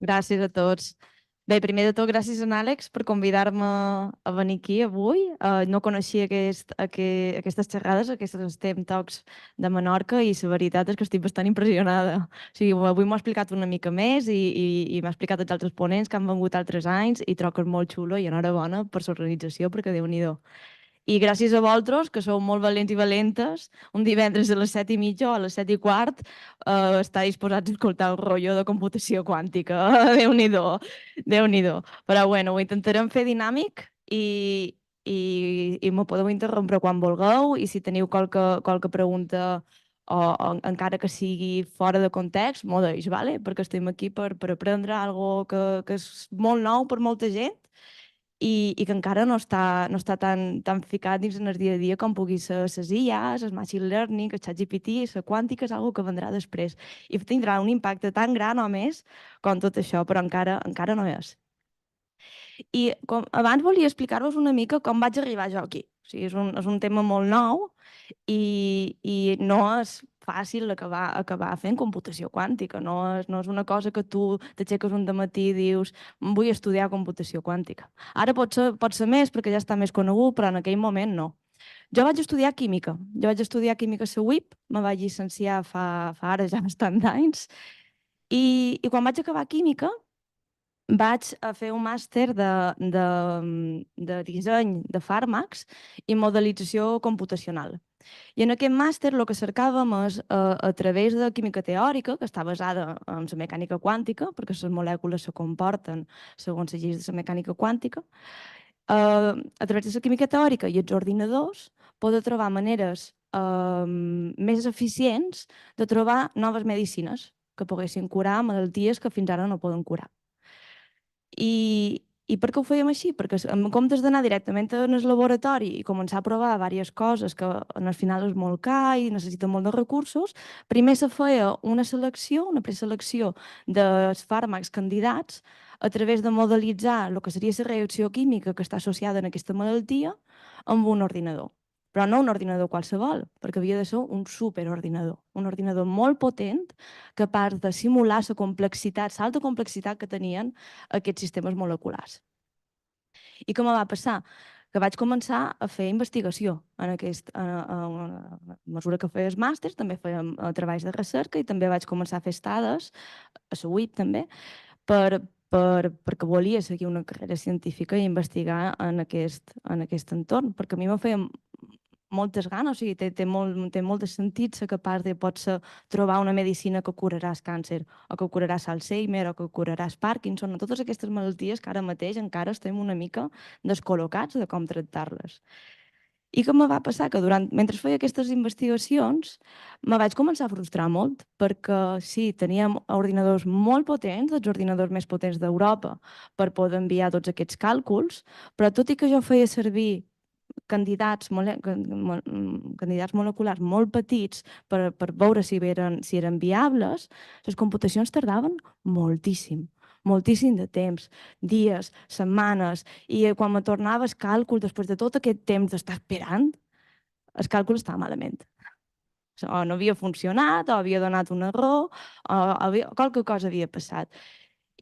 Gràcies a tots. Bé, primer de tot, gràcies a Àlex per convidar-me a venir aquí avui. No coneixia aquestes xerrades, aquestes STEM Talks de Menorca i la veritat és que estic bastant impressionada. O sigui, avui m'ho ha explicat una mica més i m'ha explicat els altres ponents que han vengut altres anys i trobo que és molt xulo i enhorabona per l'organització perquè Déu-n'hi-do. I gràcies a vosaltres, que sou molt valents i valentes, un divendres a les 7:30 o a les 7:15 està disposats a escoltar el rotllo de computació quàntica. Déu-n'hi-do, Déu-n'hi-do. Però bueno, ho intentarem fer dinàmic i m'ho podeu interrompre quan vulgueu i si teniu qualque pregunta o encara que sigui fora de context, m'ho deix, vale? Perquè estem aquí per aprendre algo que és molt nou per molta gent i que encara no està tan ficat dins en el dia a dia com pugui ser les IAs, el machine learning, el ChatGPT, la quàntica és algo que vendrà després i tindrà un impacte tan gran o més com tot això, però encara no és. I abans volia explicar-vos una mica com vaig arribar jo aquí. O sigui, és un tema molt nou i no és fàcil acabar fent computació quàntica. No és una cosa que tu t'aixeques un dematí i dius vull estudiar computació quàntica. Ara pot ser més perquè ja està més conegut, però en aquell moment no. Jo vaig estudiar química. Jo vaig estudiar química a la UIP, me vaig llicenciar fa ara ja bastants anys i quan vaig acabar química vaig a fer un màster de disseny de fàrmacs i modelització computacional. I en aquest màster el que cercàvem és, a través de química teòrica, que està basada en la mecànica quàntica, perquè les molècules se comporten segons les lleis de la mecànica quàntica, a través de la química teòrica i els ordinadors, poder trobar maneres més eficients de trobar noves medicines que poguessin curar malalties que fins ara no poden curar. I per què ho fèiem així? Perquè en comptes d'anar directament en el laboratori i començar a provar diverses coses que al final és molt car i necessita molt de recursos, primer se feia una selecció, una preselecció dels fàrmacs candidats a través de modelitzar el que seria la reacció química que està associada a aquesta malaltia amb un ordinador. Però no un ordinador qualsevol, perquè havia de ser un superordinador, un ordinador molt potent, capaç de simular la complexitat, l'alta complexitat que tenien aquests sistemes moleculars. I què me va passar? Que vaig començar a fer investigació a mesura que feies màsters, també fèiem treballs de recerca i també vaig començar a fer estades, a la UIP també, perquè volia seguir una carrera científica i investigar en aquest entorn, perquè a mi me feia moltes ganes, o sigui, té molt de sentit ser capaç de potser trobar una medicina que curaràs càncer, o que curaràs Alzheimer, o que curaràs Parkinson, totes aquestes malalties que ara mateix encara estem una mica descol·locats de com tractar-les. I què me va passar? Que mentre feia aquestes investigacions me vaig començar a frustrar molt, perquè sí, teníem ordinadors molt potents, els ordinadors més potents d'Europa, per poder enviar tots aquests càlculs, però tot i que jo feia servir candidats moleculars molt petits per veure si eren viables, les computacions tardaven moltíssim, moltíssim de temps, dies, setmanes, i quan me tornava el càlcul, després de tot aquest temps d'estar esperant, el càlcul estava malament. O no havia funcionat, o havia donat un error, o qualque cosa havia passat.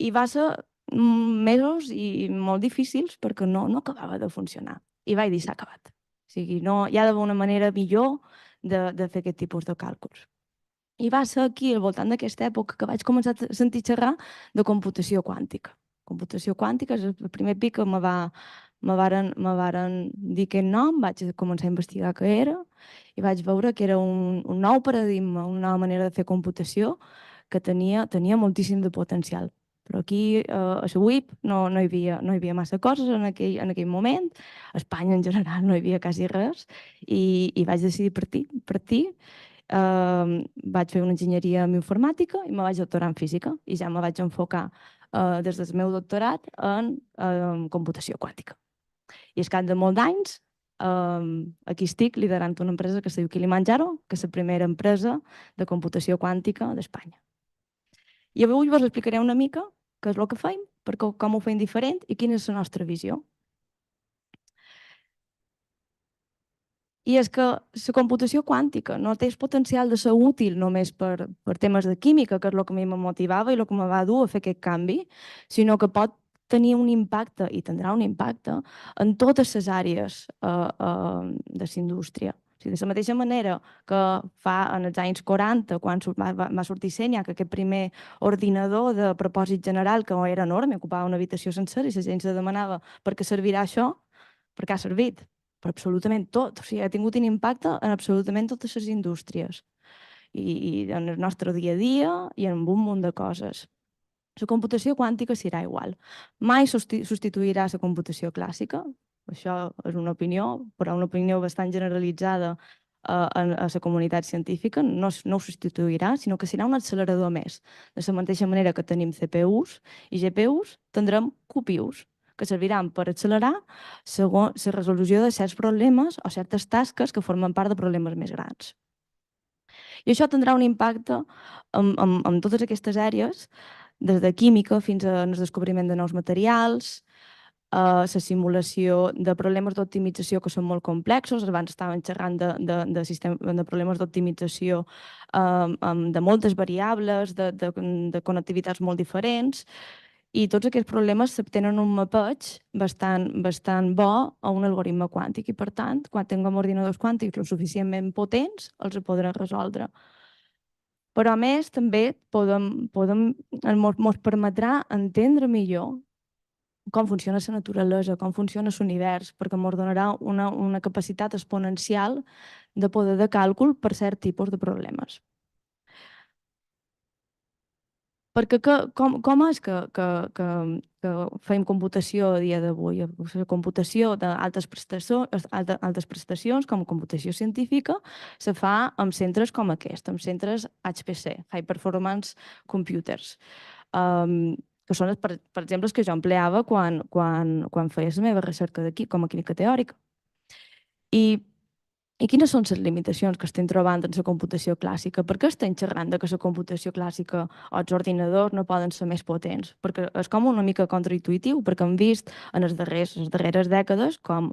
I va ser mesos i molt difícils perquè no acabava de funcionar. I vaig dir, s'ha acabat. O sigui, no, hi ha d'haver una manera millor de fer aquest tipus de càlculs. I va ser aquí, al voltant d'aquesta època, que vaig començar a sentir xerrar de computació quàntica. Computació quàntica és el primer pic que me varen dir aquest nom, vaig començar a investigar què era i vaig veure que era un nou paradigma, una nova manera de fer computació que tenia moltíssim de potencial. Però aquí a la UIP no hi havia massa coses en aquell moment, a Espanya en general no hi havia quasi res i vaig decidir partir. Vaig fer una enginyeria en informàtica i me vaig doctorar en física i ja me vaig enfocar des del meu doctorat en computació quàntica. I al cap de molts d'anys aquí estic liderant una empresa que es diu Kilimanjaro, que és la primera empresa de computació quàntica d'Espanya. I avui vos explicaré una mica què és el que feim, com ho fem diferent i quina és la nostra visió. I és que la computació quàntica no té el potencial de ser útil només per temes de química, que és el que a mi me motivava i el que me va dur a fer aquest canvi, sinó que pot tenir un impacte, i tindrà un impacte, en totes les àrees de la indústria. O sigui, de la mateixa manera que fa en els anys 40, quan va sortir Senya, que aquest primer ordinador de propòsit general, que era enorme, ocupava una habitació sencera, i la gent se demanava per què servirà això, per què ha servit? Per absolutament tot. O sigui, ha tingut un impacte en absolutament totes les indústries i en el nostre dia a dia i en un munt de coses. La computació quàntica serà igual. Mai substituirà la computació clàssica. Això és una opinió, però una opinió bastant generalitzada a la comunitat científica. No ho substituirà, sinó que serà un accelerador més. De la mateixa manera que tenim CPUs i GPUs, tindrem QPUs, que serviran per accelerar segons la resolució de certs problemes o certes tasques que formen part de problemes més grans. I això tindrà un impacte en totes aquestes àrees, des de química fins al descobriment de nous materials, la simulació de problemes d'optimització que són molt complexos. Abans estàvem xerrant de problemes d'optimització de moltes variables, de connectivitats molt diferents, i tots aquests problemes tenen un mapeig bastant bo a un algoritme quàntic i, per tant, quan tinguem ordinadors quàntics lo suficientment potents, els podrem resoldre. Però, a més, també ens permetrà entendre millor com funciona la naturalesa, com funciona l'univers, perquè ens donarà una capacitat exponencial de poder de càlcul per cert tipus de problemes. Perquè com és que fem computació a dia d'avui? La computació d'altes prestacions, com computació científica, se fa en centres com aquest, en centres HPC, High Performance Computers, que són, per exemple, els que jo empleava quan feia la meva recerca d'aquí, com a química teòrica. I quines són les limitacions que estem trobant en la computació clàssica? Per què estem xerrant que la computació clàssica o els ordinadors no poden ser més potents? Perquè és com una mica contraintuitiu, perquè hem vist en les darreres dècades com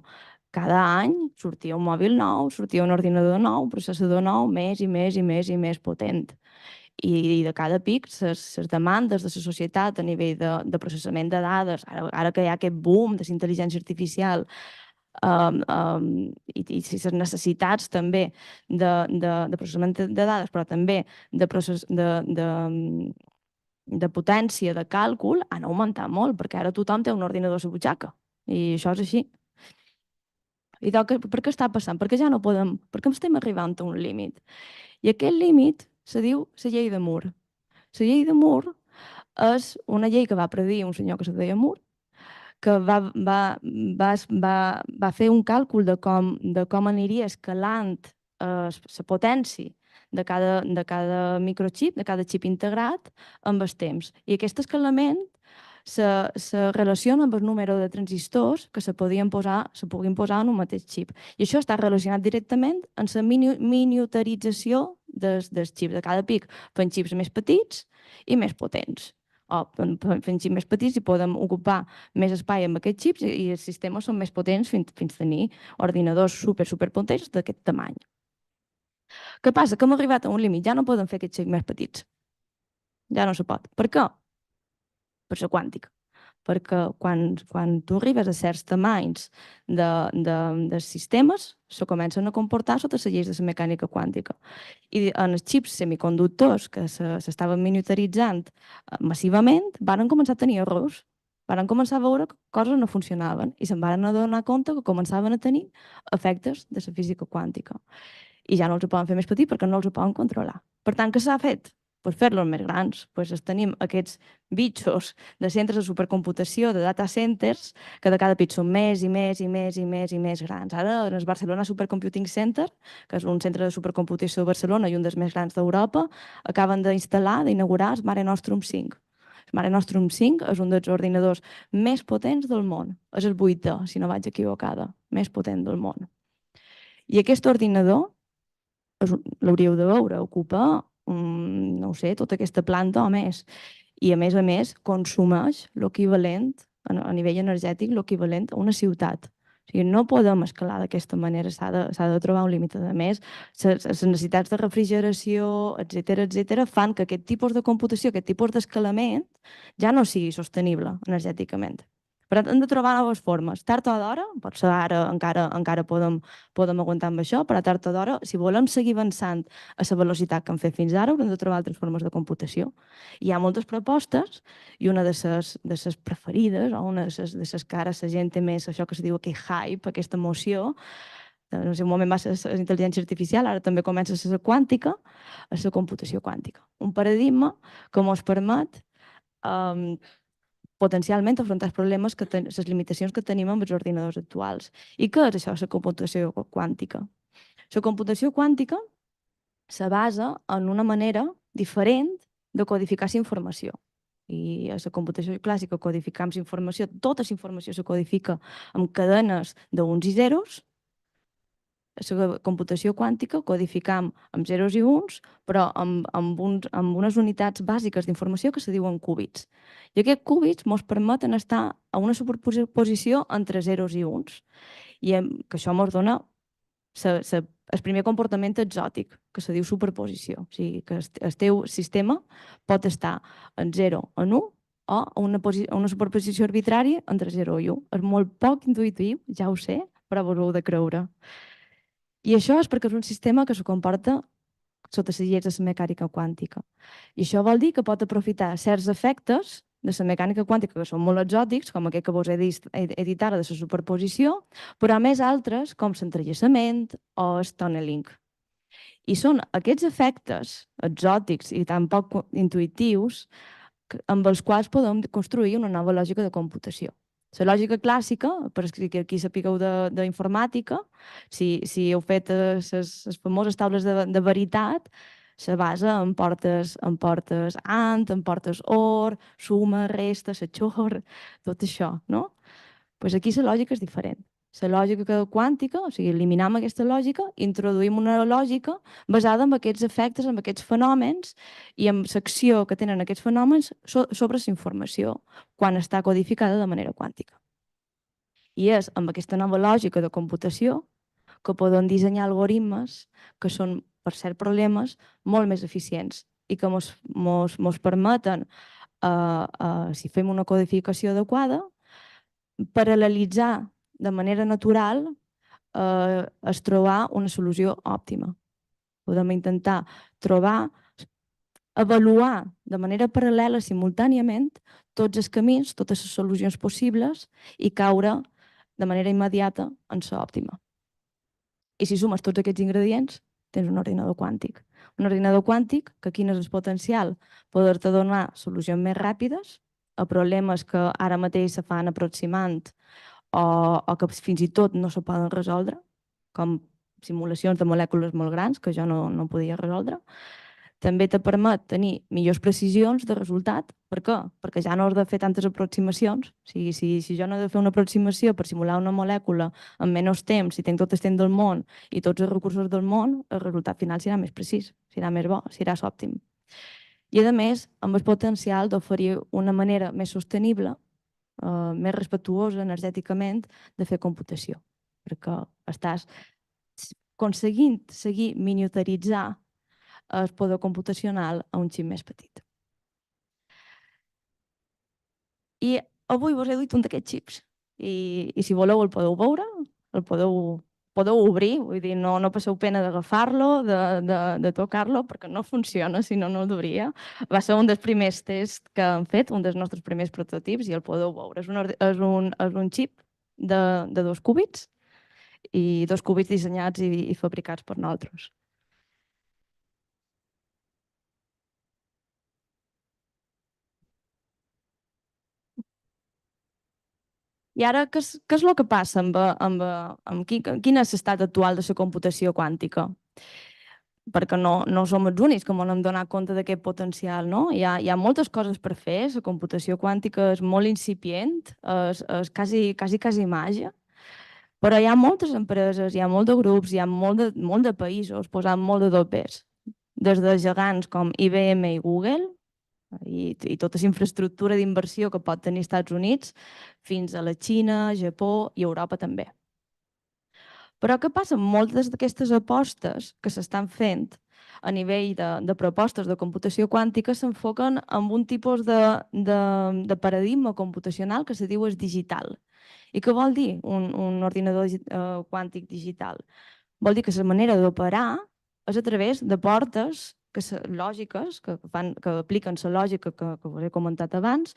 cada any sortia un mòbil nou, sortia un ordinador nou, un processador nou, més i més i més i més potent. I de cada pic, les demandes de la societat a nivell de processament de dades, ara que hi ha aquest boom de la intel·ligència artificial, i les necessitats també de processament de dades, però també de potència de càlcul, han augmentat molt, perquè ara tothom té un ordinador a la butxaca, i això és així. I per què està passant? Perquè ja no podem, perquè estem arribant a un límit. I aquest límit se diu la llei de Moore. La llei de Moore és una llei que va predir un senyor que se deia Moore, que va fer un càlcul de com aniria escalant la potència de cada microxip, de cada xip integrat, amb el temps. I aquest escalament se relaciona amb el número de transistors que se puguin posar en un mateix xip. I això està relacionat directament amb la miniaturització dels xips. De cada pic fent xips més petits i més potents. O fent xips més petits i podem ocupar més espai amb aquests xips i els sistemes són més potents fins a tenir ordinadors superpotents d'aquest tamany. Què passa? Que hem arribat a un límit. Ja no podem fer aquests xips més petits. Ja no se pot. Per què? Per la quàntica. Perquè quan tu arribes a certs tamanys de sistemes, se comencen a comportar sota les lleis de la mecànica quàntica. I en els xips semiconductors que s'estaven miniaturitzant massivament, van començar a tenir errors. Van començar a veure que coses no funcionaven i se'n van adonar compte que començaven a tenir efectes de la física quàntica. I ja no els poden fer més petits perquè no els poden controlar. Per tant, què s'ha fet? Per fer-los més grans. Tenim aquests bitxos de centres de supercomputació, de data centers, que de cada pit són més i més i més i més i més grans. Ara, en el Barcelona Supercomputing Center, que és un centre de supercomputació de Barcelona i un dels més grans d'Europa, acaben d'inaugurar el Mare Nostrum 5. El Mare Nostrum 5 és un dels ordinadors més potents del món. És el 8è, si no vaig equivocada, més potent del món. I aquest ordinador, l'hauríeu de veure, ocupa, no ho sé, tota aquesta planta o més. I a més, consumeix l'equivalent, a nivell energètic, l'equivalent a una ciutat. O sigui, no podem escalar d'aquesta manera, s'ha de trobar un límit. A més, les necessitats de refrigeració, etc fan que aquest tipus de computació, aquest tipus d'escalament, ja no sigui sostenible energèticament. Per tant, hem de trobar noves formes. Tard o d'hora, potser ara encara podem aguantar amb això, però tard o d'hora, si volem seguir avançant a la velocitat que hem fet fins ara, haurem de trobar altres formes de computació. Hi ha moltes propostes i una de les preferides, o una de les que ara la gent té més, això que se diu aquest hype, aquesta emoció, no sé, un moment va ser la intel·ligència artificial, ara també comença a ser la quàntica, a la computació quàntica. Un paradigma que ens permet potencialment afrontar els problemes, les limitacions que tenim amb els ordinadors actuals. I què és això, la computació quàntica? La computació quàntica se basa en una manera diferent de codificar la informació. I a la computació clàssica codificam la informació, tota la informació se codifica amb cadenes d'uns i zeros. A la computació quàntica codificam amb zeros i uns, però amb unes unitats bàsiques d'informació que se diuen qubits. I aquests qubits ens permeten estar a una superposició entre zeros i uns. I que això ens dona el primer comportament exòtic, que se diu superposició. O sigui, que el teu sistema pot estar en 0 en 1 o a una superposició arbitrària entre 0 i 1. És molt poc intuïtiu, ja ho sé, però vos ho heu de creure. I això és perquè és un sistema que se comporta sota les lleis de la mecànica quàntica. I això vol dir que pot aprofitar certs efectes de la mecànica quàntica que són molt exòtics, com aquest que vos he dit ara de la superposició, però a més altres, com l'entrellaçament o el tunneling. I són aquests efectes exòtics i tan poc intuïtius amb els quals podem construir una nova lògica de computació. La lògica clàssica, per que aquí sapigueu d'informàtica, si heu fet les famoses taules de veritat, se basa en portes AND, en portes OR, suma, resta, XOR, tot això, no? Doncs aquí la lògica és diferent. La lògica quàntica, o sigui, eliminam aquesta lògica, introduïm una lògica basada en aquests efectes, en aquests fenòmens i en l'acció que tenen aquests fenòmens sobre la informació quan està codificada de manera quàntica. I és amb aquesta nova lògica de computació que podem dissenyar algoritmes que són, per cert problemes, molt més eficients i que ens permeten, si fem una codificació adequada, paral·lelitzar de manera natural és trobar una solució òptima. Podem intentar avaluar de manera paral·lela, simultàniament, tots els camins, totes les solucions possibles i caure de manera immediata en l'òptima. I si sumes tots aquests ingredients, tens un ordinador quàntic. Un ordinador quàntic que quin és el potencial? Poder-te donar solucions més ràpides a problemes que ara mateix se fan aproximant o que fins i tot no se poden resoldre, com simulacions de molècules molt grans que jo no podia resoldre. També te permet tenir millors precisions de resultat. Per què? Perquè ja no has de fer tantes aproximacions. O sigui, si jo no he de fer una aproximació per simular una molècula en menys temps, si tinc tot el temps del món i tots els recursos del món, el resultat final serà més precís, serà més bo, serà òptim. I a més, amb el potencial d'oferir una manera més sostenible, més respectuosa energèticament de fer computació, perquè estàs aconseguint seguir miniaturitzar el poder computacional a un xip més petit. I avui vos he duit un d'aquests xips i si voleu el podeu veure, el podeu obrir, vull dir, no passeu pena d'agafar-lo, de tocar-lo, perquè no funciona, si no, no el duria. Va ser un dels primers tests que hem fet, un dels nostres primers prototips, i el podeu veure. És un xip de 2 qúbits i 2 qúbits dissenyats i fabricats per nosaltres. I ara, què és el que passa quin és l'estat actual de la computació quàntica? Perquè no som els únics que ens hem donat compte d'aquest potencial, no? Hi ha moltes coses per fer, la computació quàntica és molt incipient, és quasi màgia, però hi ha moltes empreses, hi ha molts de grups, hi ha molt de països posant molt de dobbers, des de gegants com IBM i Google, i tota la infraestructura d'inversió que pot tenir els Estats Units fins a la Xina, Japó i Europa també. Però què passa? Moltes d'aquestes apostes que s'estan fent a nivell de propostes de computació quàntica s'enfoquen en un tipus de paradigma computacional que se diu és digital. I què vol dir un ordinador quàntic digital? Vol dir que la manera d'operar és a través de portes lògiques que apliquen la lògica que us he comentat abans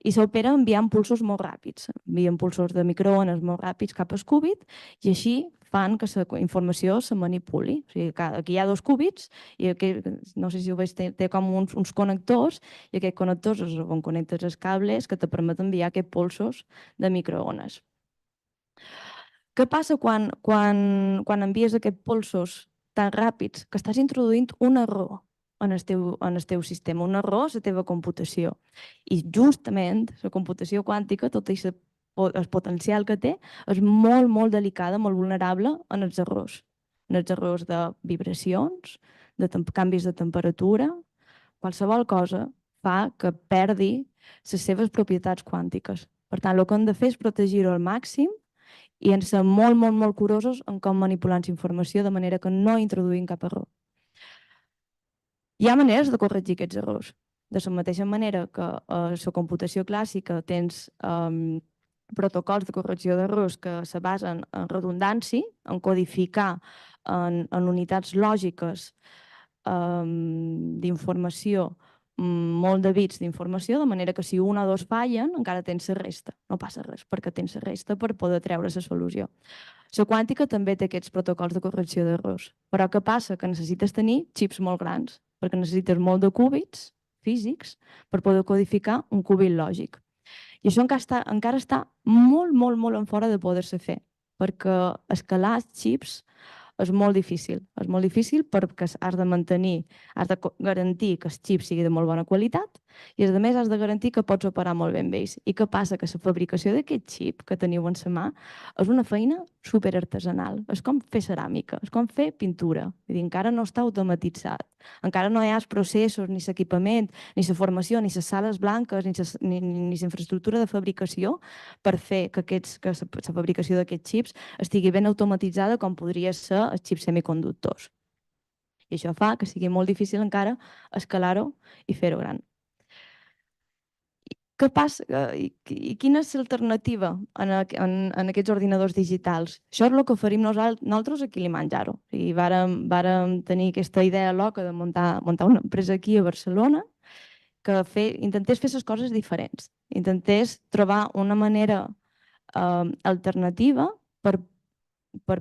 i s'opera enviant pulsos molt ràpids. Envien pulsos de microones molt ràpids cap al qúbit i així fan que la informació se manipuli. O sigui, aquí hi ha dos qúbits i aquí, no sé si ho veus, té com uns connectors i aquests connectors és on connectes els cables que te permeten enviar aquests pulsos de microones. Què passa quan envies aquests polsos tan ràpids que estàs introduint un error en el teu sistema, un error a la teva computació? I justament la computació quàntica, tot el potencial que té, és molt, molt delicada, molt vulnerable en els errors. En els errors de vibracions, de canvis de temperatura, qualsevol cosa fa que perdi les seves propietats quàntiques. Per tant, el que hem de fer és protegir-ho al màxim i hem de ser molt, molt, molt curosos en com manipular la informació de manera que no introduïm cap error. Hi ha maneres de corregir aquests errors. De la mateixa manera que a la computació clàssica tens protocols de correcció d'errors que se basen en redundància, en codificar en unitats lògiques d'informació molt de bits d'informació, de manera que si un o dos fallen, encara tens la resta. No passa res, perquè tens la resta per poder treure la solució. La quàntica també té aquests protocols de correcció d'errors. Però què passa? Que necessites tenir xips molt grans, perquè necessites molt de qúbits físics per poder codificar un qúbit lògic. I això encara està molt, molt, molt en fora de poder-se fer, perquè escalar els xips és molt difícil. És molt difícil perquè has de mantenir, has de garantir que el xip sigui de molt bona qualitat i, a més, has de garantir que pots operar molt bé amb ells. I què passa? Que la fabricació d'aquest xip que teniu en la mà és una feina superartesanal. És com fer ceràmica, és com fer pintura. Vull dir, encara no està automatitzat. Encara no hi ha els processos, ni l'equipament, ni la formació, ni les sales blanques, ni la infraestructura de fabricació per fer que la fabricació d'aquests xips estigui ben automatitzada com podria ser els xips semiconductors. I això fa que sigui molt difícil encara escalar-ho i fer-ho gran. Què passa? I quina és l'alternativa en aquests ordinadors digitals? Això és el que oferim nosaltres a Kilimanjaro. Vàrem tenir aquesta idea loca de muntar una empresa aquí a Barcelona que intentés fer les coses diferents. Intentés trobar una manera alternativa per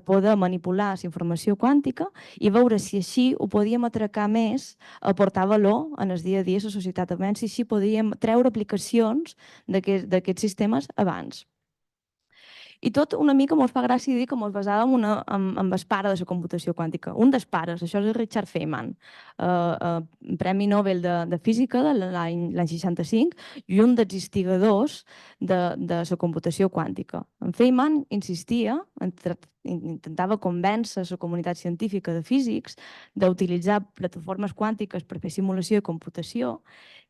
poder manipular la informació quàntica i veure si així ho podíem atracar més, aportar valor en el dia a dia a la societat, a veure si així podíem treure aplicacions d'aquests sistemes abans. I tot una mica mos fa gràcia dir que mos basàvem en el pare de la computació quàntica. Un dels pares, això és Richard Feynman, Premi Nobel de Física de l'any 65 i un dels instigadors de la computació quàntica. En Feynman insistia, intentava convèncer la comunitat científica de físics d'utilitzar plataformes quàntiques per fer simulació i computació,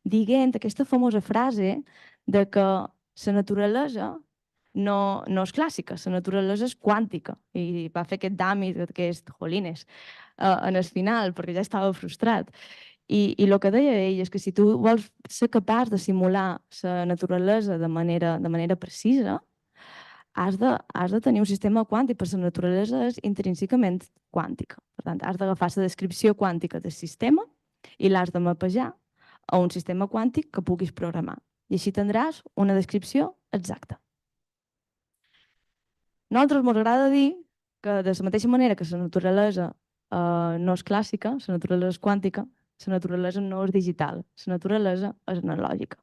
dient aquesta famosa frase de que la naturalesa no és clàssica, la naturalesa és quàntica. I va fer aquest dàmit, aquest jolines, en el final, perquè ja estava frustrat. I el que deia ell és que si tu vols ser capaç de simular la naturalesa de manera precisa, has de tenir un sistema quàntic, perquè la naturalesa és intrínsecament quàntica. Per tant, has d'agafar la descripció quàntica del sistema i l'has de mapejar a un sistema quàntic que puguis programar. I així tindràs una descripció exacta. A nosaltres ens agrada dir que de la mateixa manera que la naturalesa no és clàssica, la naturalesa és quàntica, la naturalesa no és digital, la naturalesa és analògica.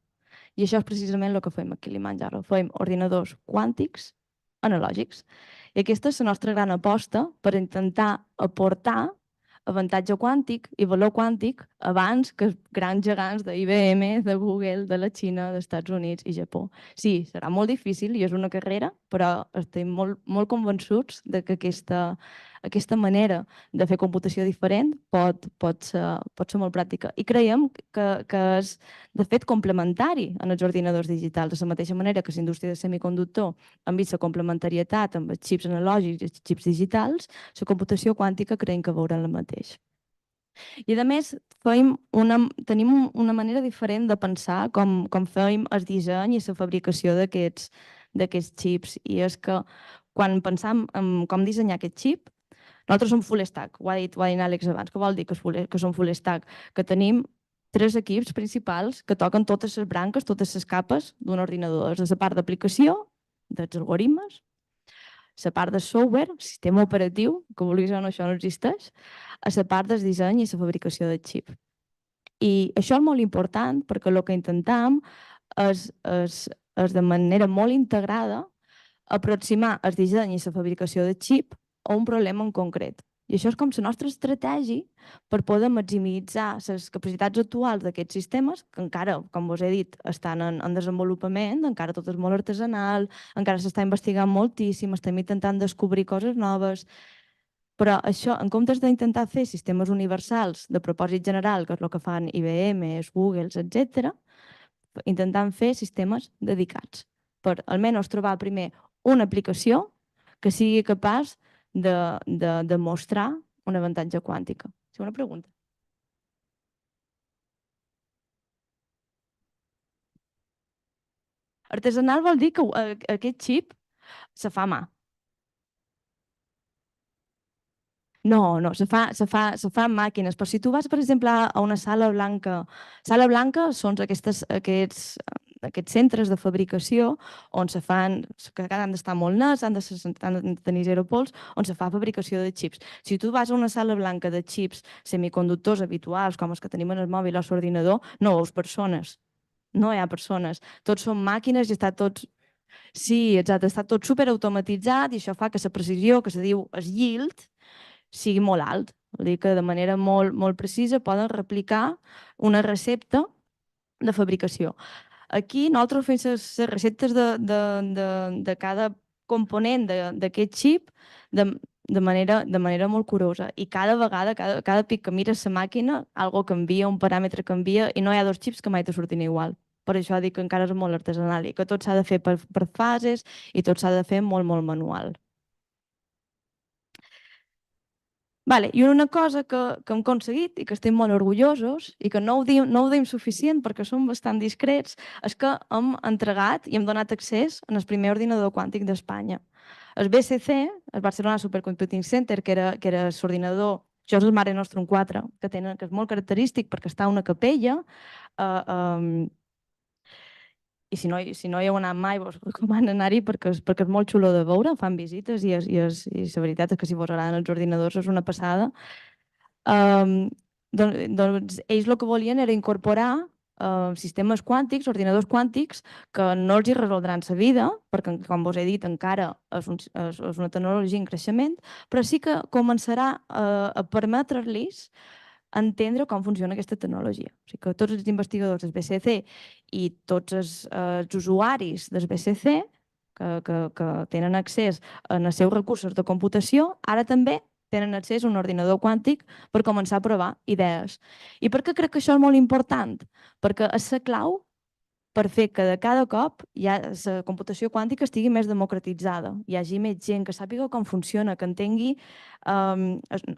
I això és precisament el que fem a Kilimanjaro. Fem ordinadors quàntics analògics. I aquesta és la nostra gran aposta per intentar aportar avantatge quàntic i valor quàntic abans que grans gegants d'IBM, de Google, de la Xina, dels Estats Units i Japó. Sí, serà molt difícil i és una carrera, però estem molt, molt convençuts de que aquesta aquesta manera de fer computació diferent pot ser molt pràctica. I creiem que és, de fet, complementari en els ordinadors digitals, de la mateixa manera que la indústria de semiconductor han vist la complementarietat amb els xips analògics i els xips digitals, la computació quàntica creiem que veurà el mateix. I a més, tenim una manera diferent de pensar com fèiem el disseny i la fabricació d'aquests xips. I és que quan pensam en com dissenyar aquest xip, nosaltres som full stack, ho ha dit Àlex abans. Què vol dir que som full stack? Que tenim 3 equips principals que toquen totes les branques, totes les capes d'un ordinador. És la part d'aplicació, dels algoritmes, la part de software, sistema operatiu, que vulguis o no, això no existeix, a la part del disseny i la fabricació del xip. I això és molt important perquè el que intentem és de manera molt integrada aproximar el disseny i la fabricació del xip a un problema en concret. I això és com la nostra estratègia per poder maximitzar les capacitats actuals d'aquests sistemes, que encara, com vos he dit, estan en desenvolupament, encara tot és molt artesanal, encara s'està investigant moltíssim, estem intentant descobrir coses noves, però això, en comptes d'intentar fer sistemes universals de propòsit general, que és el que fan IBM, Google, etc., intentant fer sistemes dedicats per almenys trobar primer una aplicació que sigui capaç de demostrar un avantatge quàntica. És una pregunta. Artesanal vol dir que aquest xip se fa a mà. No, se fa amb màquines, però si tu vas, per exemple, a una sala blanca són aquests centres de fabricació on se fan, que han d'estar molt nets, han de tenir zero pols, on se fa fabricació de xips. Si tu vas a una sala blanca de xips semiconductors habituals, com els que tenim en el mòbil o l'ordinador, no veus persones. No hi ha persones. Tots són màquines i està tot... Sí, exacte, està tot superautomatitzat i això fa que la precisió, que se diu el yield, sigui molt alt. Vol dir que de manera molt precisa poden replicar una recepta de fabricació. Aquí nosaltres fem les receptes de cada component d'aquest xip de manera molt curosa. I cada vegada, cada pic que mires la màquina, algo canvia, un paràmetre canvia i no hi ha 2 xips que mai te surtin igual. Per això dic que encara és molt artesanal i que tot s'ha de fer per fases i tot s'ha de fer molt manual. Vale, i una cosa que hem aconseguit i que estem molt orgullosos i que no ho diem suficient perquè som bastant discrets és que hem entregat i hem donat accés al primer ordinador quàntic d'Espanya. El BCC, el Barcelona Supercomputing Center, que era l'ordinador, això és el Mare Nostrum 4, que és molt característic perquè està a una capella, i si no hi heu anat mai, vos recomano anar-hi perquè és molt xulo de veure, fan visites i la veritat és que si vos agraden els ordinadors és una passada. Doncs ells el que volien era incorporar sistemes quàntics, ordinadors quàntics, que no els hi resoldran la vida, perquè, com vos he dit, encara és una tecnologia en creixement, però sí que començarà a permetre-los entendre com funciona aquesta tecnologia. O sigui que tots els investigadors del BCC i tots els usuaris del BCC que tenen accés als seus recursos de computació, ara també tenen accés a un ordinador quàntic per començar a provar idees. I per què crec que això és molt important? Perquè és la clau per fer que de cada cop la computació quàntica estigui més democratitzada, hi hagi més gent que sàpiga com funciona, que entengui...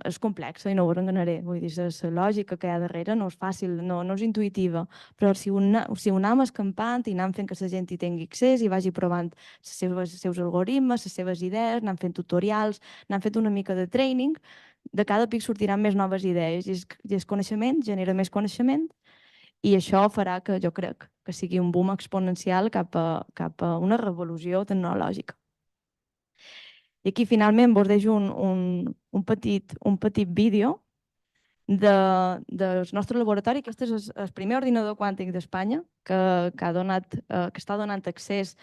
És complex i no us enganyaré, vull dir, la lògica que hi ha darrere no és fàcil, no és intuïtiva, però si ho anem escampant i anem fent que la gent hi tingui accés i vagi provant els seus algoritmes, les seves idees, anem fent tutorials, anem fent una mica de training, de cada pic sortiran més noves idees i el coneixement genera més coneixement i això farà que jo crec que sigui un boom exponencial cap a una revolució tecnològica. I aquí finalment vos deixo un petit vídeo del nostre laboratori. Aquest és el primer ordinador quàntic d'Espanya que està donant accés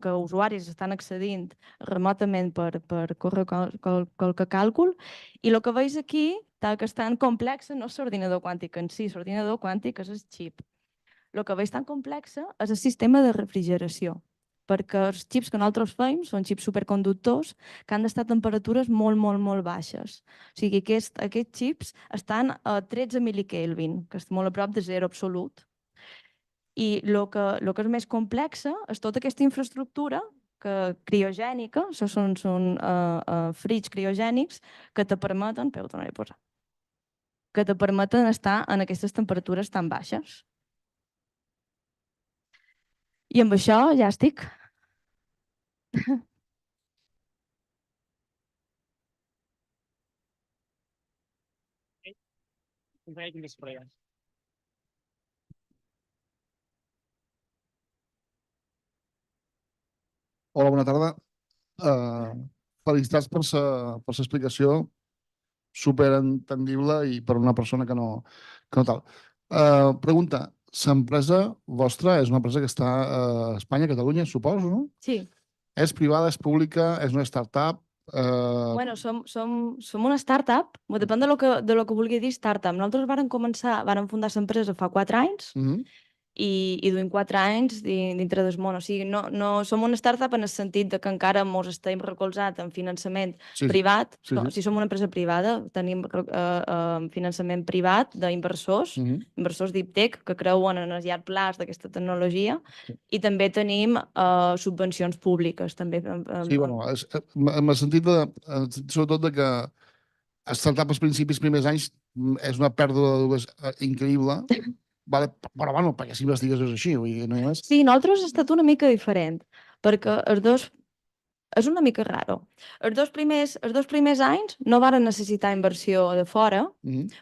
que usuaris estan accedint remotament per córrer qualque càlcul. I el que veus aquí, tal que és tan complex, no és l'ordinador quàntic en si, l'ordinador quàntic és el xip. El que veus tan complex és el sistema de refrigeració. perquè els xips que nosaltres fem són xips superconductors que han d'estar a temperatures molt, molt, molt baixes. O sigui, aquests xips estan a 13 mil·likelvin, que és molt a prop de zero absolut. I el que és més complexa és tota aquesta infraestructura criogènica, això són fridge criogènics que te permeten, però ho tornaré a posar, que te permeten estar en aquestes temperatures tan baixes. I amb això ja estic. Hola, bona tarda. Felicitats per la explicació, superentendible i per una persona que no tal. Pregunta, l'empresa vostra és una empresa que està a Espanya, a Catalunya, suposo, no? Sí. És privada, és pública, és una startup? Bueno, som una startup, depèn de lo que vulgui dir startup. Nosaltres vàrem fundar l'empresa fa 4 anys i duim 4 anys dintre del món. O sigui, no som una startup en el sentit de que encara ens estem recolzats en finançament privat. Si som una empresa privada, tenim finançament privat d'inversors, inversors deep tech que creuen en el llarg plaç d'aquesta tecnologia i també tenim subvencions públiques. També. Sí, bueno, en el sentit sobretot de que startup als principis, primers anys, és una pèrdua de dues increïble. Vale, però bueno, perquè si investigues és així, vull dir, no hi ha més. Sí, nosaltres ha estat una mica diferent, perquè els dos és una mica raro. Els dos primers anys no varen necessitar inversió de fora,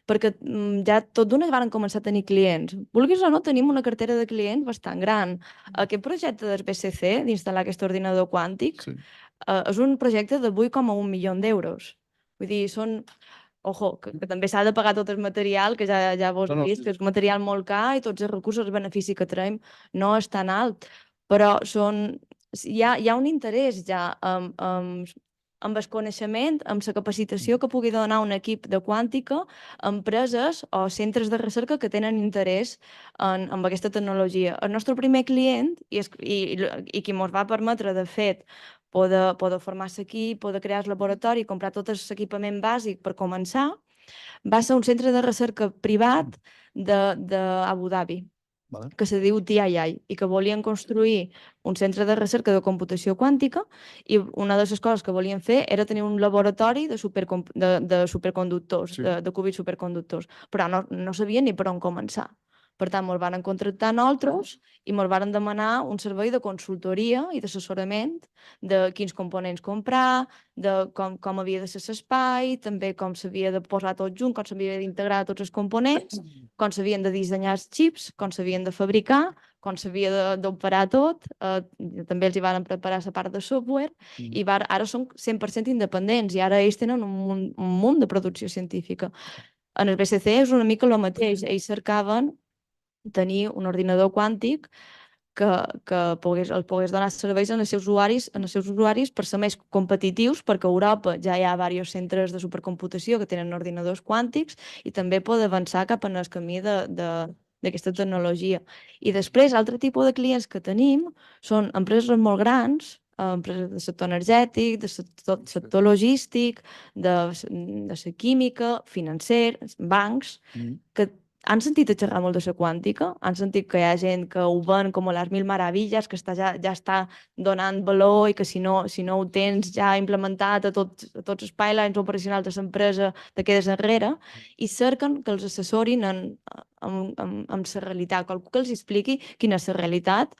perquè ja tot d'una varen començar a tenir clients. Vulguis o no, tenim una cartera de clients bastant gran. Aquest projecte del BCC, d'instal·lar aquest ordinador quàntic, és un projecte de 8,1 milions d'euros. Vull dir, són... Ojo, que també s'ha de pagar tot el material, que ja vos he vist, que és material molt car i tots els recursos, el benefici que traiem no és tan alt, però hi ha un interès ja amb el coneixement, amb la capacitació que pugui donar un equip de quàntica a empreses o centres de recerca que tenen interès en aquesta tecnologia. El nostre primer client i qui ens va permetre, de fet, poder formar-se aquí, poder crear el laboratori, comprar tot l'equipament bàsic per començar, va ser un centre de recerca privat d'Abu Dhabi, que se diu TII, i que volien construir un centre de recerca de computació quàntica i una de les coses que volien fer era tenir un laboratori de superconductors, de qubits superconductors, però no sabien ni per on començar. Per tant, ens van contractar nosaltres i ens van demanar un servei de consultoria i d'assessorament de quins components comprar, de com havia de ser l'espai, també com s'havia de posar tot junt, com s'havia d'integrar tots els components, com s'havien de dissenyar els xips, com s'havien de fabricar, com s'havia d'operar tot. També els hi van preparar la part de software i ara són 100% independents i ara ells tenen un munt de producció científica. En el BCC és una mica el mateix. Ells cercaven tenir un ordinador quàntic que els pogués donar serveis als seus usuaris per ser més competitius, perquè a Europa ja hi ha diversos centres de supercomputació que tenen ordinadors quàntics i també poder avançar cap en el camí d'aquesta tecnologia. I després, altre tipus de clients que tenim són empreses molt grans, empreses del sector energètic, del sector logístic, de la química, financer, bancs, que han sentit a xerrar molt de la quàntica, han sentit que hi ha gent que ho ven com a les mil meravilles, que ja està donant valor i que si no ho tens ja implementat a tots els pipelines operacionals de l'empresa te quedes enrere, i cerquen que els assessorin amb la realitat, qualcú que els expliqui quina és la realitat,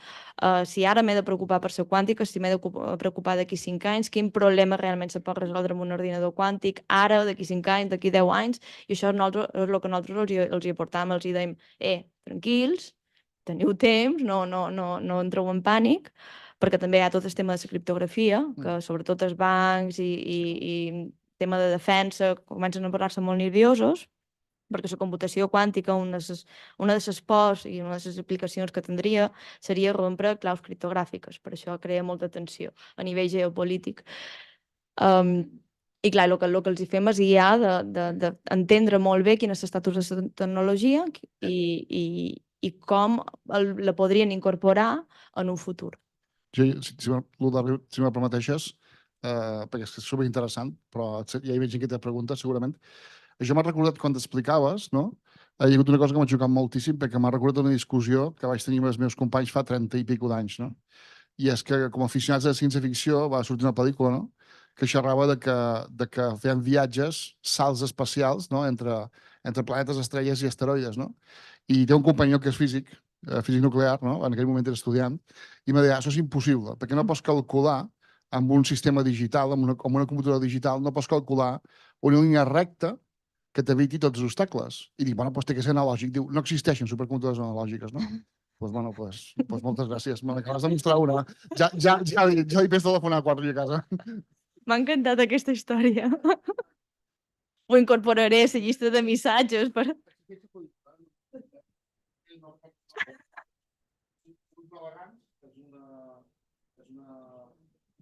si ara m'he de preocupar per la quàntica, si m'he de preocupar d'aquí 5 anys, quin problema realment se pot resoldre amb un ordinador quàntic, ara, d'aquí 5 anys, d'aquí 10 anys, i això és el que nosaltres els hi aportàvem, els hi dèiem, tranquils, teniu temps, no entreu en pànic, perquè també hi ha tot el tema de la criptografia, que sobretot els bancs i tema de defensa comencen a posar-se molt nerviosos, perquè la computació quàntica, una de les pors i una de les aplicacions que tindria seria rompre claus criptogràfiques. Per això crea molta tensió a nivell geopolític. I clar, el que els hi fem és guiar d'entendre molt bé quin és l'estatus de la tecnologia i com la podrien incorporar en un futur. si me permeteixes, perquè és superinteressant, però ja hi veig gent que té preguntes, segurament. Això m'ha recordat quan t'explicaves, no? Hi ha hagut una cosa que m'ha xocat moltíssim perquè m'ha recordat una discussió que vaig tenir amb els meus companys fa 30 i pico d'anys, no? I és que, com a aficionats de ciència-ficció, va sortir una pel·lícula, no?, que xerrava de que feien viatges, salts espacials, no?, entre planetes, estrelles i asteroides, no? I té un companyó que és físic, físic nuclear, no?, en aquell moment era estudiant, i em deia, això és impossible, perquè no pots calcular amb un sistema digital, amb una computadora digital, no pots calcular una línia recta que t'eviti tots els obstacles. I dic, bueno, doncs té que ser analògic. Diu, no existeixen supercomputadores analògiques, no? Doncs, bueno, pues moltes gràcies. Me n'acabes de mostrar una. Ja li penso telefonar quan arribi a casa. M'ha encantat aquesta història. Ho incorporaré a la llista de missatges per...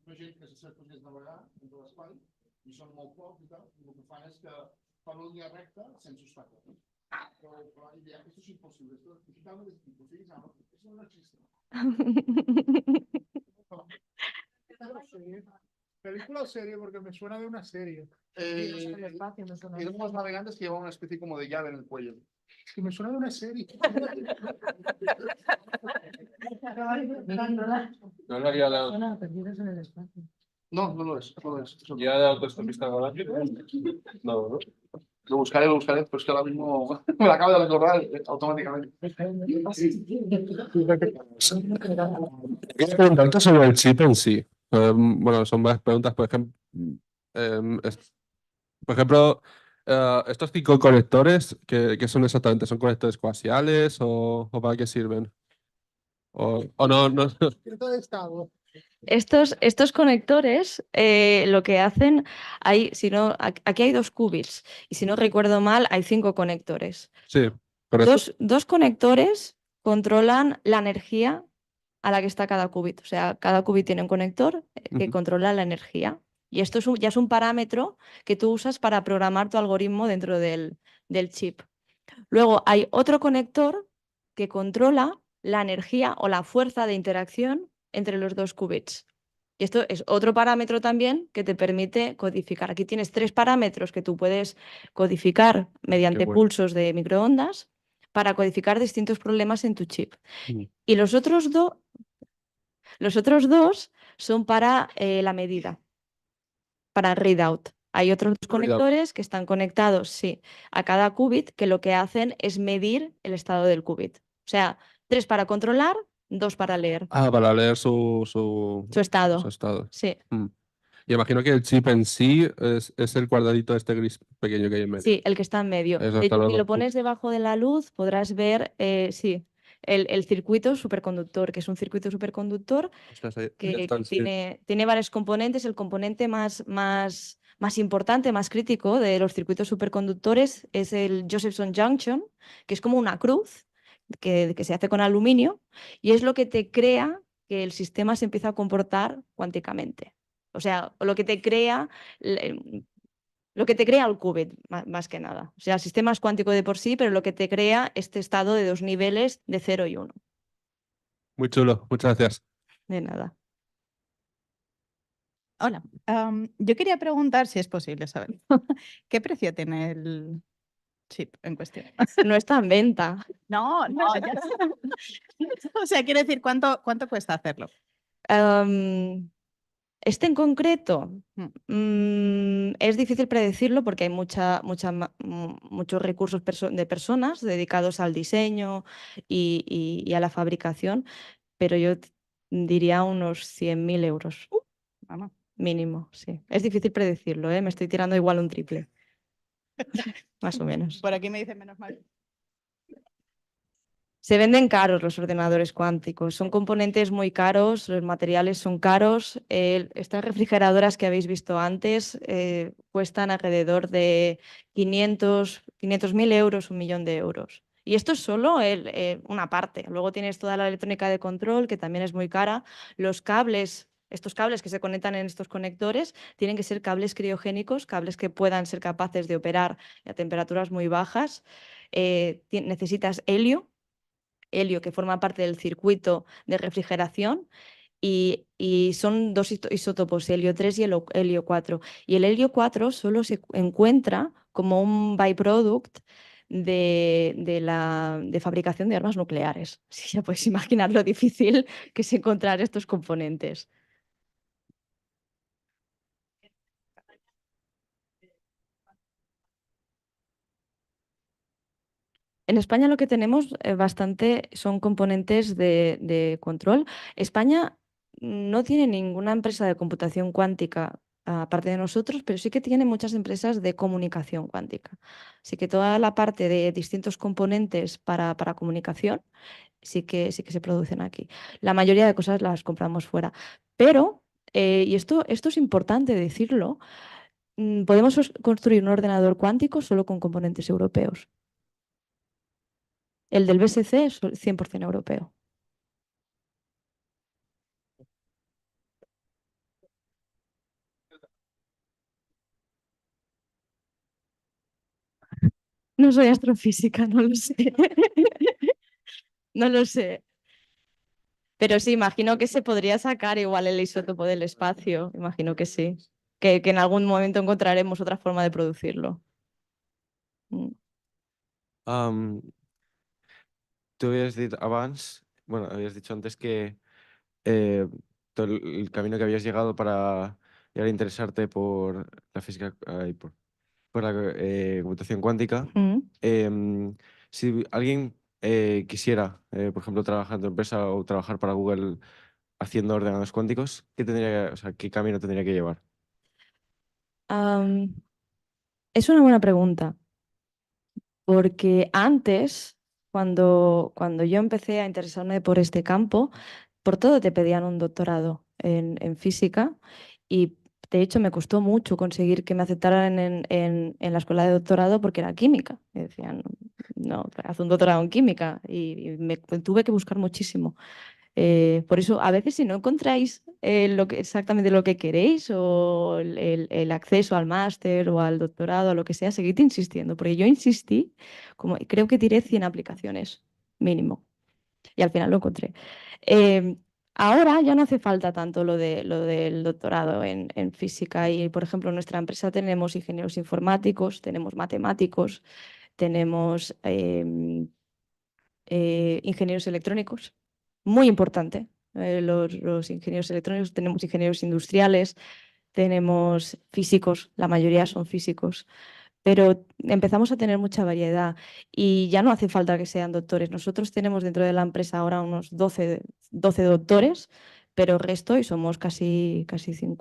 Una gent que se sap que és navegar entre l'espai i són molt pocs i tal, i el que fan és que fan una línia recta sense obstacles. Però esto es imposible, esto digitalmente es imposible, eso no existe. ¿Película o serie? Porque me suena de una serie. Y los navegantes que llevan una especie como de llave en el cuello. Que me suena de una serie. No la guía de, No, no lo es. guía de autoestopista galáctica. No, ¿no? Lo buscaré, pero es que ahora mismo me la acabo de recordar automáticamente. Quería preguntarte sobre el chip en sí. Bueno, son varias preguntas. Por ejemplo, estos 5 conectores, ¿qué son exactamente? ¿Son conectores coaxiales o para qué sirven? O no. Secreto de Estado. Estos conectores lo que hacen, aquí hay 2 qubits y si no recuerdo mal hay 5 conectores. Sí, correcto. Dos conectores controlan la energía a la que está cada qubit. O sea, cada qubit tiene un conector que controla la energía. Y esto ya es un parámetro que tú usas para programar tu algoritmo dentro del chip. Luego hay otro conector que controla la energía o la fuerza de interacción entre los 2 qubits. Y esto es otro parámetro también que te permite codificar. Aquí tienes 3 parámetros que tú puedes codificar mediante pulsos de microondas para codificar distintos problemas en tu chip. Y los otros dos son para la medida, para readout. Hay otros conectores que están conectados, sí, a cada qubit, que lo que hacen es medir el estado del qubit. O sea, 3 para controlar, 2 para leer. Para leer su estado. Su estado. Sí. Y imagino que el chip en sí es el cuadradito este gris pequeño que hay en medio. Sí, el que está en medio. Eso De está hecho, si los lo dos pones debajo de la luz, podrás ver, sí, el circuito superconductor, que es un circuito superconductor Ostras, ahí que están, sí. tiene varios componentes. El componente más importante, más crítico de los circuitos superconductores es el Josephson Junction, que es como una cruz que se hace con aluminio y es lo que te crea que el sistema se empieza a comportar cuánticamente. O sea, lo que te crea el qubit, más que nada. O sea, el sistema es cuántico de por sí, pero lo que te crea este estado de 2 niveles de 0 y 1. Muy chulo, muchas gracias. De nada. Hola, yo quería preguntar si es posible saber qué precio tiene el chip en cuestión. No está en venta. No, ya sé. O sea, quiero decir, ¿cuánto cuesta hacerlo? Este en concreto es difícil predecirlo porque hay muchos recursos de personas dedicados al diseño y a la fabricación, pero yo diría unos 100.000 euros. Vamos. Mínimo, sí. Es difícil predecirlo, ¿eh? Me estoy tirando igual un triple. Más o menos. Por aquí me dicen menos mal. Se venden caros los ordenadores cuánticos, son componentes muy caros, los materiales son caros. Estas refrigeradoras que habéis visto antes cuestan alrededor de 500.000 euros, 1.000.000 de euros. Y esto es solo una parte. Luego tienes toda la electrónica de control, que también es muy cara. Los cables, estos cables que se conectan en estos conectores, tienen que ser cables criogénicos, cables que puedan ser capaces de operar a temperaturas muy bajas. Necesitas helio que forma parte del circuito de refrigeración y son dos isótopos, helio 3 y el helio 4. Y el helio 4 solo se encuentra como un byproduct de fabricación de armas nucleares. Sí, ya puedes imaginar lo difícil que es encontrar estos componentes. En España lo que tenemos bastante son componentes de control. España no tiene ninguna empresa de computación cuántica aparte de nosotros, pero sí que tiene muchas empresas de comunicación cuántica. Así que toda la parte de distintos componentes para comunicación sí que se producen aquí. La mayoría de cosas las compramos fuera. Pero, y esto es importante decirlo, podemos construir un ordenador cuántico solo con componentes europeos. El del BSC es 100% europeo. No soy astrofísica, no lo sé. No lo sé. Pero sí, imagino que se podría sacar igual el isótopo del espacio. Imagino que sí. Que en algún momento encontraremos otra forma de producirlo. Mm. Am, tú habías dicho bueno, habías dicho antes que todo el camino que habías llegado para llegar a interesarte por la física, por la computación cuántica. Mm. Si alguien quisiera, por ejemplo, trabajar en tu empresa o trabajar para Google haciendo ordenadores cuánticos, o sea, ¿qué camino tendría que llevar? Es una buena pregunta, porque antes, cuando yo empecé a interesarme por este campo, por todo te pedían un doctorado en física y de hecho me costó mucho conseguir que me aceptaran en la escuela de doctorado porque era química. Me decían, no, haz un doctorado en química y me tuve que buscar muchísimo. Por eso, a veces si no encontráis exactamente lo que queréis o el acceso al máster o al doctorado o lo que sea, seguid insistiendo, porque yo insistí, como creo que tiré 100 aplicaciones mínimo y al final lo encontré. Eh, Ahora ya no hace falta tanto lo del doctorado en física y, por ejemplo, en nuestra empresa tenemos ingenieros informáticos, tenemos matemáticos, tenemos ingenieros electrónicos, muy importante. Los ingenieros electrónicos, tenemos ingenieros industriales, tenemos físicos, la mayoría son físicos, pero empezamos a tener mucha variedad y ya no hace falta que sean doctores. Nosotros tenemos dentro de la empresa ahora unos 12 doctores, pero el resto, y somos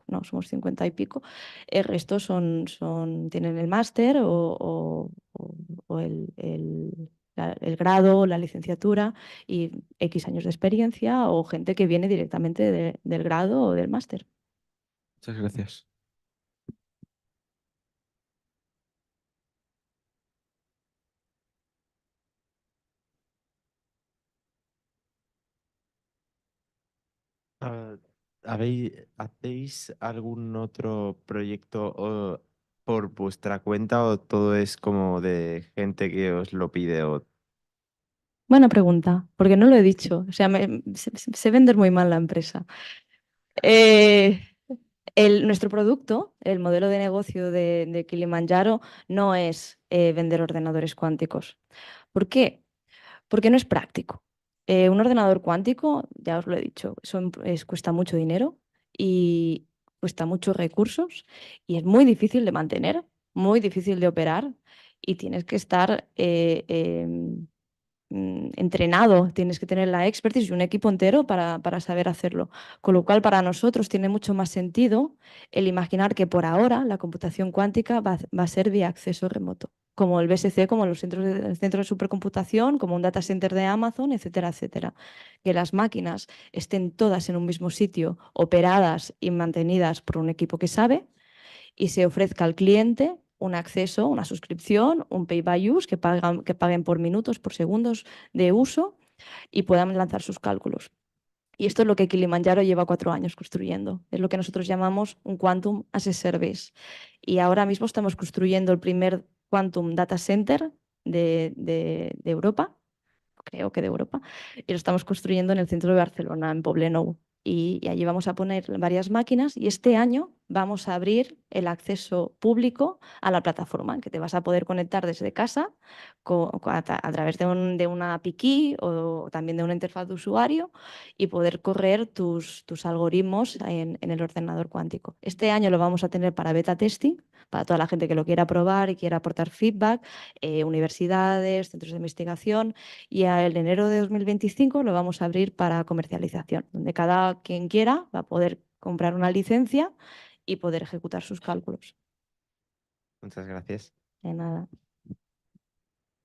no, somos 50 y pico, el resto tienen el máster o el grado, la licenciatura y X años de experiencia o gente que viene directamente del grado o del máster. Muchas gracias. Ah, ¿Hacéis algún otro proyecto por vuestra cuenta o todo es como de gente que os lo pide? Buena pregunta, porque no lo he dicho. O sea, sé vender muy mal la empresa. Eh, Nuestro producto, el modelo de negocio de Kilimanjaro, no es vender ordenadores cuánticos. ¿Por qué? Porque no es práctico. Un ordenador cuántico, ya os lo he dicho, cuesta mucho dinero y cuesta muchos recursos y es muy difícil de mantener, muy difícil de operar y tienes que estar entrenado, tienes que tener la expertise y un equipo entero para saber hacerlo. Con lo cual, para nosotros tiene mucho más sentido el imaginar que por ahora la computación cuántica va a ser vía acceso remoto, como el BSC, como los centros de supercomputación, como un data center de Amazon, etcétera, etcétera. Que las máquinas estén todas en un mismo sitio, operadas y mantenidas por un equipo que sabe, y se ofrezca al cliente un acceso, una suscripción, un pay by use, que paguen por minutos, por segundos de uso y puedan lanzar sus cálculos. Y esto es lo que Kilimanjaro lleva 4 años construyendo. Es lo que nosotros llamamos un Quantum as a Service. Y ahora mismo estamos construyendo el primer Quantum Data Center de Europa, creo que de Europa, y lo estamos construyendo en el centro de Barcelona, en Poblenou. y allí vamos a poner varias máquinas y este año vamos a abrir el acceso público a la plataforma, que te vas a poder conectar desde casa a través de una API key o también de una interfaz de usuario y poder correr tus algoritmos en el ordenador cuántico. Este año lo vamos a tener para beta testing, para toda la gente que lo quiera probar y quiera aportar feedback, universidades, centros de investigación, y en enero de 2025 lo vamos a abrir para comercialización, donde cada quien quiera va a poder comprar una licencia y poder ejecutar sus cálculos. Muchas gracias. De nada.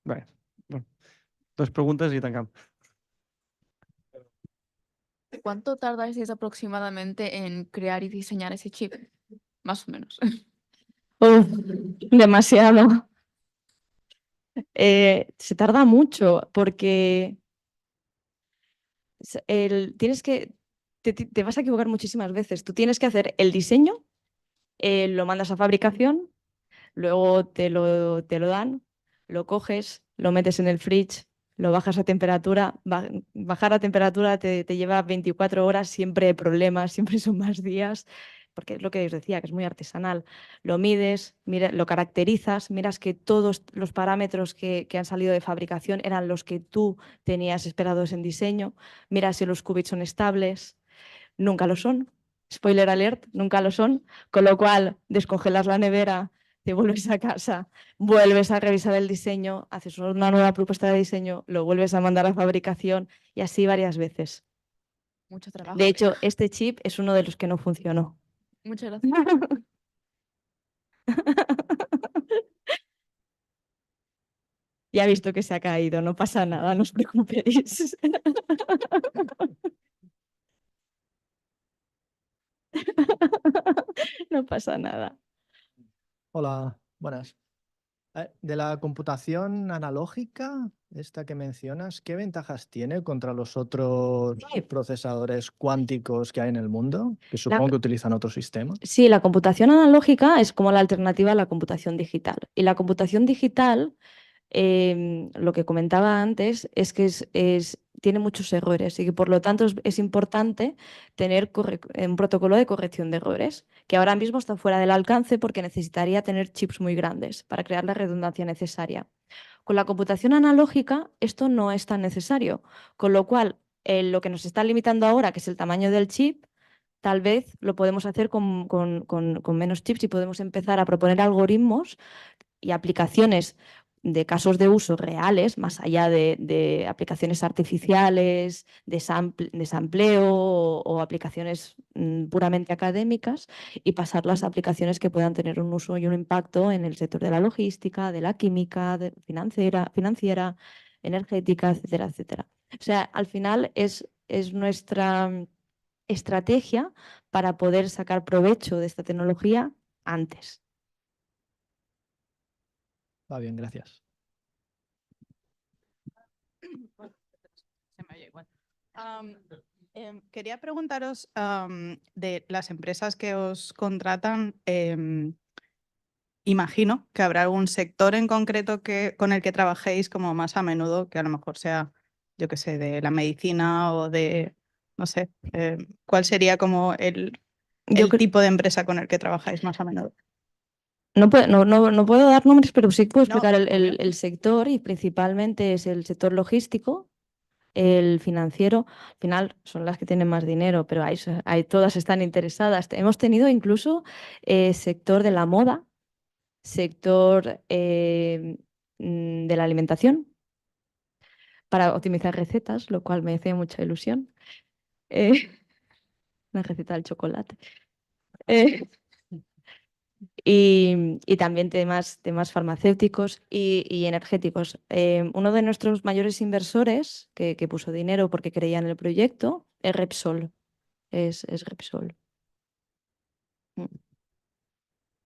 Vale. Bueno, 2 preguntes i tancam. ¿Cuánto tardáis aproximadamente en crear y diseñar ese chip? Más o menos. Uf, demasiado. Se tarda mucho porque tienes que, te vas a equivocar muchísimas veces. Tú tienes que hacer el diseño, lo mandas a fabricación, luego te lo dan, lo coges, lo metes en el fridge, lo bajas a temperatura. Bajar a temperatura te lleva 24 horas, siempre hay problemas, siempre son más días, porque es lo que os decía, que es muy artesanal. Lo mides, lo caracterizas, miras que todos los parámetros que han salido de fabricación eran los que tú tenías esperados en diseño, miras si los qubits son estables, nunca lo son. Spoiler alert, nunca lo son, con lo cual descongelas la nevera, te vuelves a casa, vuelves a revisar el diseño, haces una nueva propuesta de diseño, lo vuelves a mandar a fabricación y así varias veces. Mucho trabajo. De hecho, este chip es uno de los que no funcionó. Muchas gracias. Ya he visto que se ha caído, no pasa nada, no os preocupéis. No pasa nada. Hola, buenas. De la computación analógica, esta que mencionas, ¿qué ventajas tiene contra los otros Sí. procesadores cuánticos que hay en el mundo? Que supongo que utilizan otro sistema. Sí, la computación analógica es como la alternativa a la computación digital. Y la computación digital, lo que comentaba antes, es que tiene muchos errores y que por lo tanto es importante tener un protocolo de corrección de errores, que ahora mismo está fuera del alcance porque necesitaría tener chips muy grandes para crear la redundancia necesaria. Con la computación analógica esto no es tan necesario, con lo cual lo que nos está limitando ahora, que es el tamaño del chip, tal vez lo podemos hacer con menos chips y podemos empezar a proponer algoritmos y aplicaciones de casos de uso reales, más allá de aplicaciones artificiales, de sampleo o aplicaciones puramente académicas, y pasarlas a aplicaciones que puedan tener un uso y un impacto en el sector de la logística, de la química, financiera, energética, etcétera, etcétera. O sea, al final es nuestra estrategia para poder sacar provecho de esta tecnología antes. Va bien, gracias. Se me oye igual. Quería preguntaros de las empresas que os contratan. Imagino que habrá algún sector en concreto con el que trabajéis como más a menudo, que a lo mejor sea, yo qué sé, de la medicina o de, no sé, ¿cuál sería como el tipo de empresa con el que trabajáis más a menudo? No puedo dar nombres, pero sí puedo No, explicar obvio. el sector, y principalmente es el sector logístico, el financiero. Al final son las que tienen más dinero, pero todas están interesadas. Hemos tenido incluso sector de la moda, sector de la alimentación, para optimizar recetas, lo cual me hacía mucha ilusión. Una receta del chocolate. Y también temas farmacéuticos y energéticos. Uno de nuestros mayores inversores que puso dinero porque creía en el proyecto es Repsol. Es Repsol.